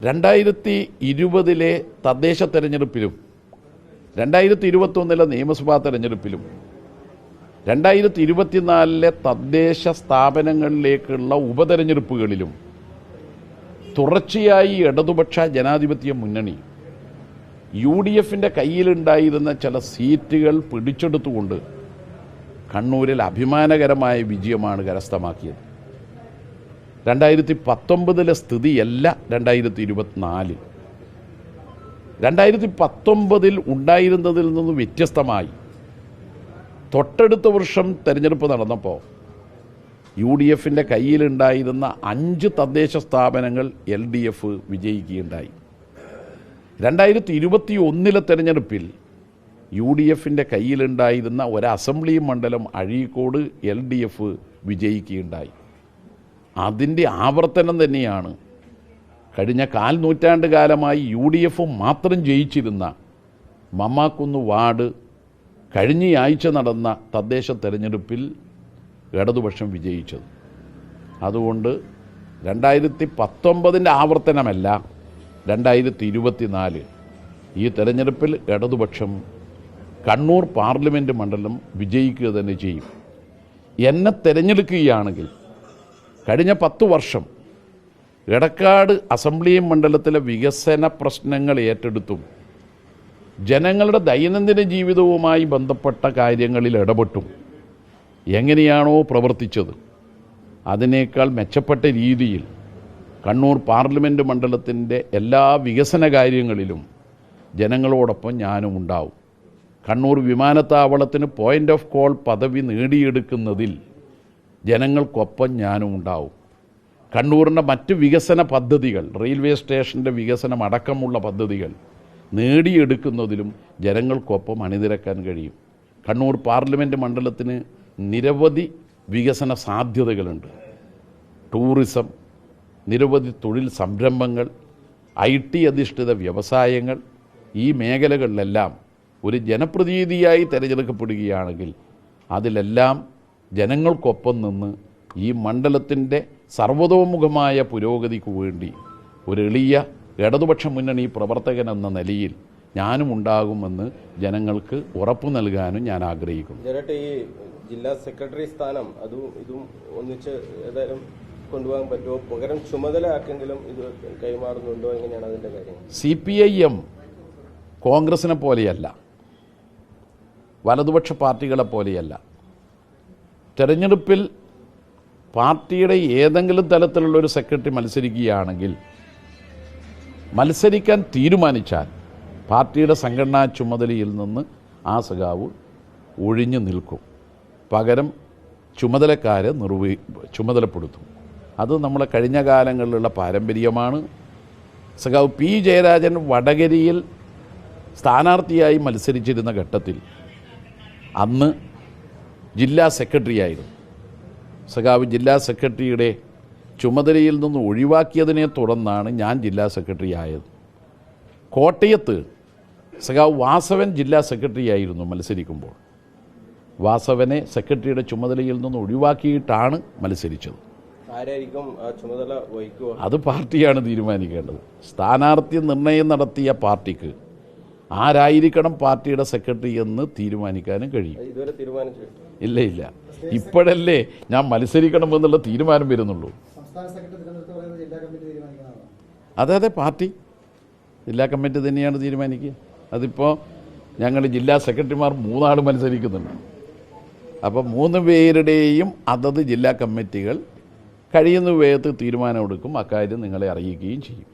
2020 തദ്ദേശ തെരഞ്ഞെടുപ്പിലും 2021 നിയമസഭാ തെരഞ്ഞെടുപ്പിലും 2024 തദ്ദേശ സ്ഥാപനങ്ങളിലേക്കുള്ള ഉപതെരഞ്ഞെടുപ്പുകളിലും തുടർച്ചയായി ഇടതുപക്ഷ ജനാധിപത്യ മുന്നണി UDFന്റെ കയ്യിലുണ്ടായിരുന്ന ചില സീറ്റുകൾ പിടിച്ചെടുത്തുകൊണ്ട് കണ്ണൂരിൽ അഭിമാനകരമായ വിജയമാണ് കരസ്ഥമാക്കിയത്. 2019 സ്ഥിതിയല്ല 2024. 2019 ഉണ്ടായിരുന്നതിൽ നിന്ന് വ്യത്യസ്തമായി തൊട്ടടുത്ത വർഷം തെരഞ്ഞെടുപ്പ് നടന്നപ്പോൾ UDFന്റെ കയ്യിലുണ്ടായിരുന്ന 5 തദ്ദേശ സ്ഥാപനങ്ങൾ LDF വിജയിക്കുകയുണ്ടായി. 2021 തെരഞ്ഞെടുപ്പിൽ UDFന്റെ കയ്യിലുണ്ടായിരുന്ന ഒരു അസംബ്ലി മണ്ഡലം അഴീക്കോട് LDF വിജയിക്കുകയുണ്ടായി. അതിൻ്റെ ആവർത്തനം തന്നെയാണ് കഴിഞ്ഞ കാൽനൂറ്റാണ്ട് കാലമായി UDF മാത്രം ജയിച്ചിരുന്ന മമ്മാക്കുന്ന് വാർഡ് കഴിഞ്ഞയാഴ്ച നടന്ന തദ്ദേശ തെരഞ്ഞെടുപ്പിൽ ഇടതുപക്ഷം വിജയിച്ചത്. അതുകൊണ്ട് 2019 ആവർത്തനമല്ല, 2024 ഈ തെരഞ്ഞെടുപ്പിൽ ഇടതുപക്ഷം കണ്ണൂർ പാർലമെൻറ്റ് മണ്ഡലം വിജയിക്കുക തന്നെ ചെയ്യും. എന്നെ തിരഞ്ഞെടുക്കുകയാണെങ്കിൽ കഴിഞ്ഞ 10 വർഷം എടക്കാട് അസംബ്ലി മണ്ഡലത്തിലെ വികസന പ്രശ്നങ്ങൾ ഏറ്റെടുത്തും ജനങ്ങളുടെ ദൈനംദിന ജീവിതവുമായി ബന്ധപ്പെട്ട കാര്യങ്ങളിൽ ഇടപെട്ടും എങ്ങനെയാണോ പ്രവർത്തിച്ചത് അതിനേക്കാൾ മെച്ചപ്പെട്ട രീതിയിൽ കണ്ണൂർ പാർലമെൻറ്റ് മണ്ഡലത്തിൻ്റെ എല്ലാ വികസന കാര്യങ്ങളിലും ജനങ്ങളോടൊപ്പം ഞാനും ഉണ്ടാവും. കണ്ണൂർ വിമാനത്താവളത്തിന് പോയിൻ്റ് ഓഫ് കോൾ പദവി നേടിയെടുക്കുന്നതിൽ ജനങ്ങൾക്കൊപ്പം ഞാനും ഉണ്ടാവും. കണ്ണൂരിൻ്റെ മറ്റ് വികസന പദ്ധതികൾ, റെയിൽവേ സ്റ്റേഷൻ്റെ വികസനം അടക്കമുള്ള പദ്ധതികൾ നേടിയെടുക്കുന്നതിലും ജനങ്ങൾക്കൊപ്പം അണിനിരക്കാൻ കഴിയും. കണ്ണൂർ പാർലമെൻറ്റ് മണ്ഡലത്തിന് നിരവധി വികസന സാധ്യതകളുണ്ട്. ടൂറിസം, നിരവധി തൊഴിൽ സംരംഭങ്ങൾ, IT അധിഷ്ഠിത വ്യവസായങ്ങൾ, ഈ മേഖലകളിലെല്ലാം ഒരു ജനപ്രതിനിധിയായി തിരഞ്ഞെടുക്കപ്പെടുകയാണെങ്കിൽ അതിലെല്ലാം ജനങ്ങൾക്കൊപ്പം നിന്ന് ഈ മണ്ഡലത്തിൻ്റെ സർവതോമുഖമായ പുരോഗതിക്ക് വേണ്ടി ഒരു എളിയ ഇടതുപക്ഷ മുന്നണി പ്രവർത്തകൻ എന്ന നിലയിൽ ഞാനും ഉണ്ടാകുമെന്ന് ജനങ്ങൾക്ക് ഉറപ്പു നൽകാനും ഞാൻ ആഗ്രഹിക്കുന്നു. ഈ ജില്ലാ സെക്രട്ടറി സ്ഥാനം ഇതും ഒന്നിച്ച് ഏതായാലും കൊണ്ടുപോകാൻ പറ്റുമോ? പകരം ചുമതല ആർക്കെങ്കിലും ഇത് കൈമാറുന്നുണ്ടോ? എങ്ങനെയാണ് അതിൻ്റെ കാര്യം? CPIM കോൺഗ്രസിനെ പോലെയല്ല, വലതുപക്ഷ പാർട്ടികളെ പോലെയല്ല. തെരഞ്ഞെടുപ്പിൽ പാർട്ടിയുടെ ഏതെങ്കിലും തലത്തിലുള്ളൊരു സെക്രട്ടറി മത്സരിക്കുകയാണെങ്കിൽ മത്സരിക്കാൻ തീരുമാനിച്ചാൽ പാർട്ടിയുടെ സംഘടനാ ചുമതലയിൽ നിന്ന് ആ സഖാവ് ഒഴിഞ്ഞു നിൽക്കും. പകരം ചുമതലക്കാരെ ചുമതലപ്പെടുത്തും. അത് നമ്മളെ കഴിഞ്ഞ കാലങ്ങളിലുള്ള പാരമ്പര്യമാണ്. സഖാവ് P. ജയരാജൻ വടകരയിൽ സ്ഥാനാർത്ഥിയായി മത്സരിച്ചിരുന്ന ഘട്ടത്തിൽ അന്ന് ജില്ലാ സെക്രട്ടറിയായിരുന്നു. സഖാവ് ജില്ലാ സെക്രട്ടറിയുടെ ചുമതലയിൽ നിന്ന് ഒഴിവാക്കിയതിനെ തുടർന്നാണ് ഞാൻ ജില്ലാ സെക്രട്ടറി ആയത്. കോട്ടയത്ത് സഖാവ് വാസവൻ ജില്ലാ സെക്രട്ടറി ആയിരുന്നു മത്സരിക്കുമ്പോൾ. വാസവനെ സെക്രട്ടറിയുടെ ചുമതലയിൽ നിന്ന് ഒഴിവാക്കിയിട്ടാണ് മത്സരിച്ചത്. ആരായിരിക്കും ആ ചുമതല വഹിക്കുക? അത് പാർട്ടിയാണ് തീരുമാനിക്കേണ്ടത്. സ്ഥാനാർത്ഥി നിർണയം നടത്തിയ പാർട്ടിക്ക് ആരായിരിക്കണം പാർട്ടിയുടെ സെക്രട്ടറി എന്ന് തീരുമാനിക്കാനും കഴിയും. ഇതുവരെ തീരുമാനിച്ചു? ഇല്ല, ഇപ്പോഴല്ലേ ഞാൻ മത്സരിക്കണമെന്നുള്ള തീരുമാനം വരുന്നുള്ളൂ. അതെ, പാർട്ടി ജില്ലാ കമ്മിറ്റി തന്നെയാണ് തീരുമാനിക്കുക. അതിപ്പോൾ ഞങ്ങൾ ജില്ലാ സെക്രട്ടറിമാർ 3 ആൾ മത്സരിക്കുന്നുണ്ട്. അപ്പോൾ 3 പേരുടെയും അതത് ജില്ലാ കമ്മിറ്റികൾ കഴിയുന്ന വേഗത്തിൽ തീരുമാനമെടുക്കും. അക്കാര്യം നിങ്ങളെ അറിയിക്കുകയും ചെയ്യും.